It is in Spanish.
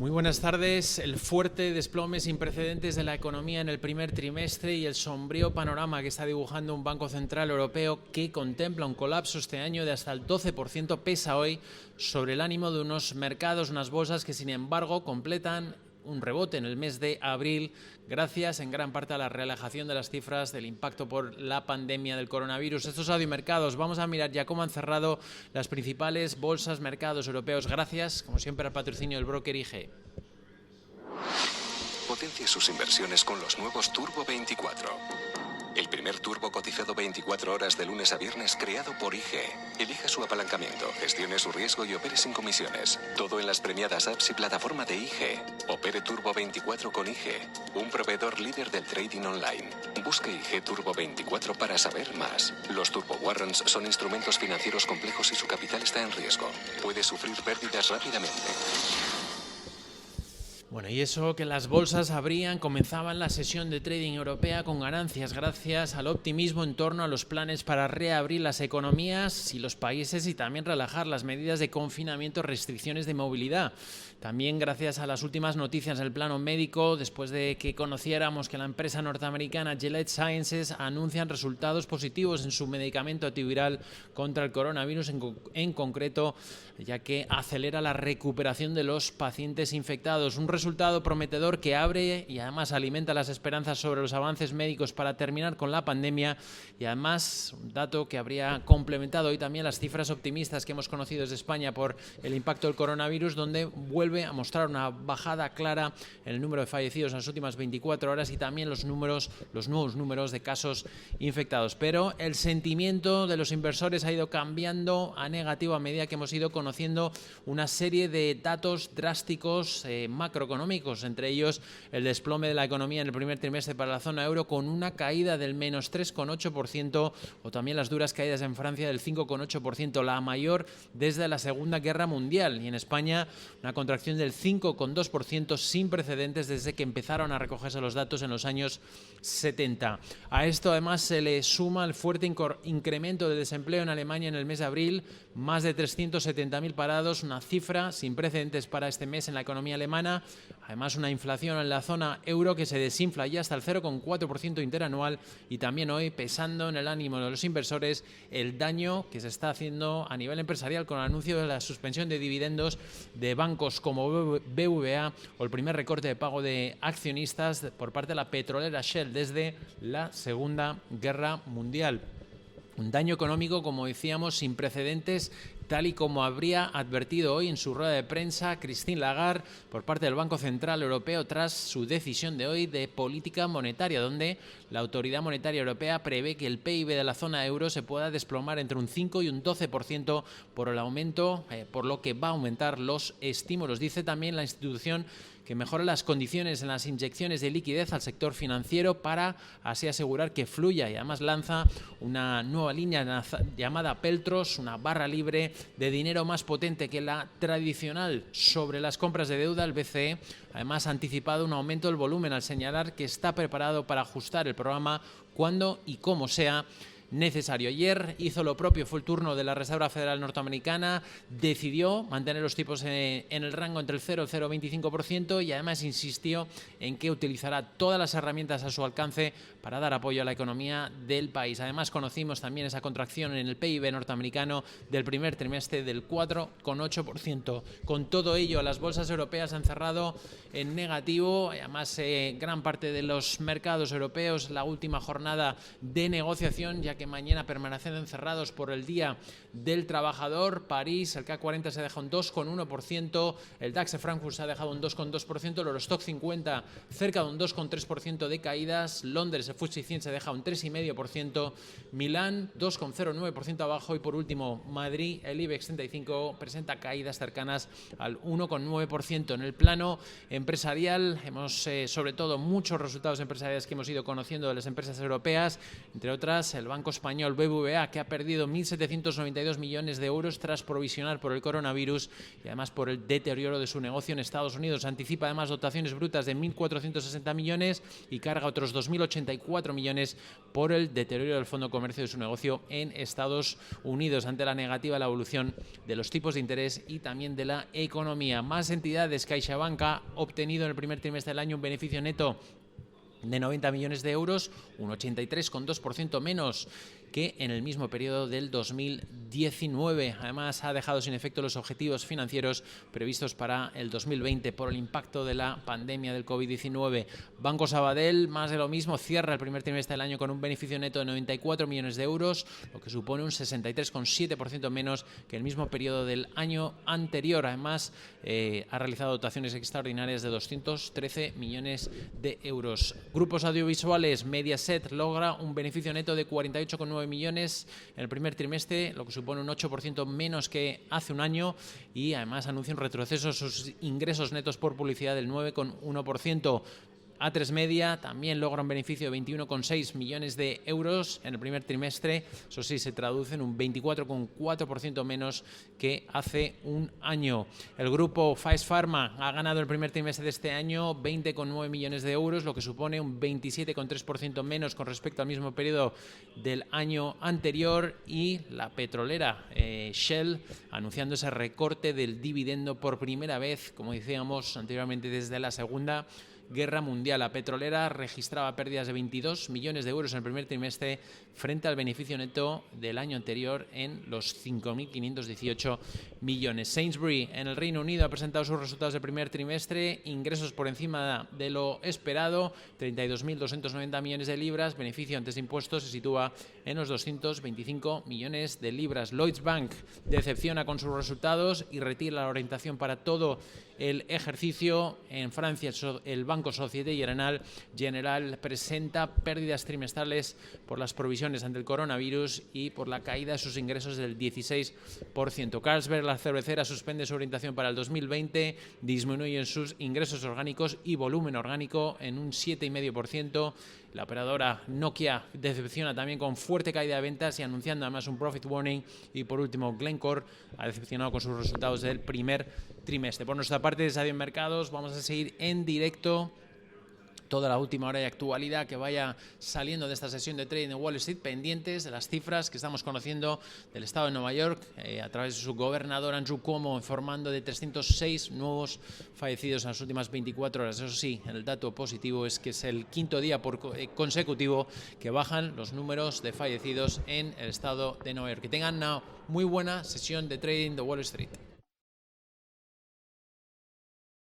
Muy buenas tardes. El fuerte desplome sin precedentes de la economía en el primer trimestre y el sombrío panorama que está dibujando un Banco Central Europeo que contempla un colapso este año de hasta el 12% pesa hoy sobre el ánimo de unos mercados, unas bolsas que sin embargo completan un rebote en el mes de abril gracias en gran parte a la relajación de las cifras del impacto por la pandemia del coronavirus. Estos audiomercados, vamos a mirar ya cómo han cerrado las principales bolsas, mercados europeos, gracias como siempre al patrocinio del broker IG. Potencie sus inversiones con los nuevos Turbo 24. El primer turbo cotizado 24 horas de lunes a viernes creado por IG. Elija su apalancamiento, gestione su riesgo y opere sin comisiones. Todo en las premiadas apps y plataforma de IG. Opere Turbo 24 con IG, un proveedor líder del trading online. Busque IG Turbo 24 para saber más. Los Turbo Warrants son instrumentos financieros complejos y su capital está en riesgo. Puede sufrir pérdidas rápidamente. Bueno, y eso que las bolsas comenzaban la sesión de trading europea con ganancias gracias al optimismo en torno a los planes para reabrir las economías y los países y también relajar las medidas de confinamiento, restricciones de movilidad. También gracias a las últimas noticias del plano médico, después de que conociéramos que la empresa norteamericana Gilead Sciences anuncian resultados positivos en su medicamento antiviral contra el coronavirus en concreto, ya que acelera la recuperación de los pacientes infectados. Un resultado prometedor que abre y además alimenta las esperanzas sobre los avances médicos para terminar con la pandemia y además un dato que habría complementado hoy también las cifras optimistas que hemos conocido desde España por el impacto del coronavirus, donde vuelve a mostrar una bajada clara en el número de fallecidos en las últimas 24 horas y también los nuevos números de casos infectados. Pero el sentimiento de los inversores ha ido cambiando a negativo a medida que hemos ido conociendo una serie de datos drásticos macroeconómicos, entre ellos el desplome de la economía en el primer trimestre para la zona euro con una caída del menos 3,8% o también las duras caídas en Francia del 5,8%, la mayor desde la Segunda Guerra Mundial, y en España una contracción del 5,2% sin precedentes desde que empezaron a recogerse los datos en los años 70. A esto además se le suma el fuerte incremento de desempleo en Alemania en el mes de abril, más de 370.000 parados, una cifra sin precedentes para este mes en la economía alemana. Además, una inflación en la zona euro que se desinfla ya hasta el 0,4% interanual y también hoy pesando en el ánimo de los inversores el daño que se está haciendo a nivel empresarial con el anuncio de la suspensión de dividendos de bancos como BBVA o el primer recorte de pago de accionistas por parte de la petrolera Shell desde la Segunda Guerra Mundial. Un daño económico, como decíamos, sin precedentes, tal y como habría advertido hoy en su rueda de prensa Christine Lagarde por parte del Banco Central Europeo tras su decisión de hoy de política monetaria, donde la Autoridad Monetaria Europea prevé que el PIB de la zona euro se pueda desplomar entre un 5 y un 12% por el aumento, por lo que va a aumentar los estímulos. Dice también la institución que mejora las condiciones en las inyecciones de liquidez al sector financiero para así asegurar que fluya, y además lanza una nueva línea llamada Peltros, una barra libre de dinero más potente que la tradicional sobre las compras de deuda. El BCE además ha anticipado un aumento del volumen al señalar que está preparado para ajustar el programa cuando y como sea necesario. Ayer hizo lo propio, fue el turno de la Reserva Federal norteamericana, decidió mantener los tipos en el rango entre el 0 y el 0,25% y además insistió en que utilizará todas las herramientas a su alcance para dar apoyo a la economía del país. Además conocimos también esa contracción en el PIB norteamericano del primer trimestre del 4,8%. Con todo ello, las bolsas europeas han cerrado en negativo, además gran parte de los mercados europeos la última jornada de negociación, ya que mañana permanecen encerrados por el Día del Trabajador. París, el CAC 40 se deja un 2,1%, el DAX de Frankfurt se ha dejado un 2,2%, el Eurostock 50 cerca de un 2,3% de caídas, Londres, el FTSE 100 se deja un 3,5%, Milán 2,09% abajo y por último Madrid, el IBEX 35 presenta caídas cercanas al 1,9%. En el plano empresarial hemos sobre todo muchos resultados empresariales que hemos ido conociendo de las empresas europeas, entre otras el Banco español BBVA, que ha perdido 1.792 millones de euros tras provisionar por el coronavirus y además por el deterioro de su negocio en Estados Unidos. Anticipa además dotaciones brutas de 1.460 millones y carga otros 2.084 millones por el deterioro del fondo de comercio de su negocio en Estados Unidos, ante la negativa a la evolución de los tipos de interés y también de la economía. Más entidades. CaixaBank ha obtenido en el primer trimestre del año un beneficio neto de 90 millones de euros, un 83,2% menos que en el mismo periodo del 2019. Además, ha dejado sin efecto los objetivos financieros previstos para el 2020 por el impacto de la pandemia del COVID-19. Banco Sabadell, más de lo mismo, cierra el primer trimestre del año con un beneficio neto de 94 millones de euros, lo que supone un 63,7% menos que el mismo periodo del año anterior. Además, ha realizado dotaciones extraordinarias de 213 millones de euros. Grupos audiovisuales. Mediaset logra un beneficio neto de 48,9 millones en el primer trimestre, lo que supone un 8% menos que hace un año, y además anuncia un retroceso en sus ingresos netos por publicidad del 9,1%. A3 Media también logra un beneficio de 21,6 millones de euros en el primer trimestre. Eso sí, se traduce en un 24,4% menos que hace un año. El grupo Faes Farma ha ganado el primer trimestre de este año 20,9 millones de euros, lo que supone un 27,3% menos con respecto al mismo periodo del año anterior. Y la petrolera Shell anunciando ese recorte del dividendo por primera vez, como decíamos anteriormente, desde la Segunda Guerra Mundial. La petrolera registraba pérdidas de 22 millones de euros en el primer trimestre frente al beneficio neto del año anterior en los 5.518 millones. Sainsbury en el Reino Unido ha presentado sus resultados del primer trimestre, ingresos por encima de lo esperado, 32.290 millones de libras, beneficio antes de impuestos se sitúa en los 225 millones de libras. Lloyds Bank decepciona con sus resultados y retira la orientación para todo el ejercicio. En Francia, el Banco Société Générale presenta pérdidas trimestrales por las provisiones ante el coronavirus y por la caída de sus ingresos del 16%. Carlsberg, la cervecera, suspende su orientación para el 2020, disminuyen sus ingresos orgánicos y volumen orgánico en un 7,5%. La operadora Nokia decepciona también con fuerte caída de ventas y anunciando además un profit warning. Y por último, Glencore ha decepcionado con sus resultados del primer trimestre. Por nuestra parte, desde Adiós Mercados, vamos a seguir en directo toda la última hora de actualidad que vaya saliendo de esta sesión de trading en Wall Street, pendientes de las cifras que estamos conociendo del estado de Nueva York a través de su gobernador Andrew Cuomo, informando de 306 nuevos fallecidos en las últimas 24 horas. Eso sí, el dato positivo es que es el quinto día consecutivo que bajan los números de fallecidos en el estado de Nueva York. Que tengan una muy buena sesión de trading de Wall Street.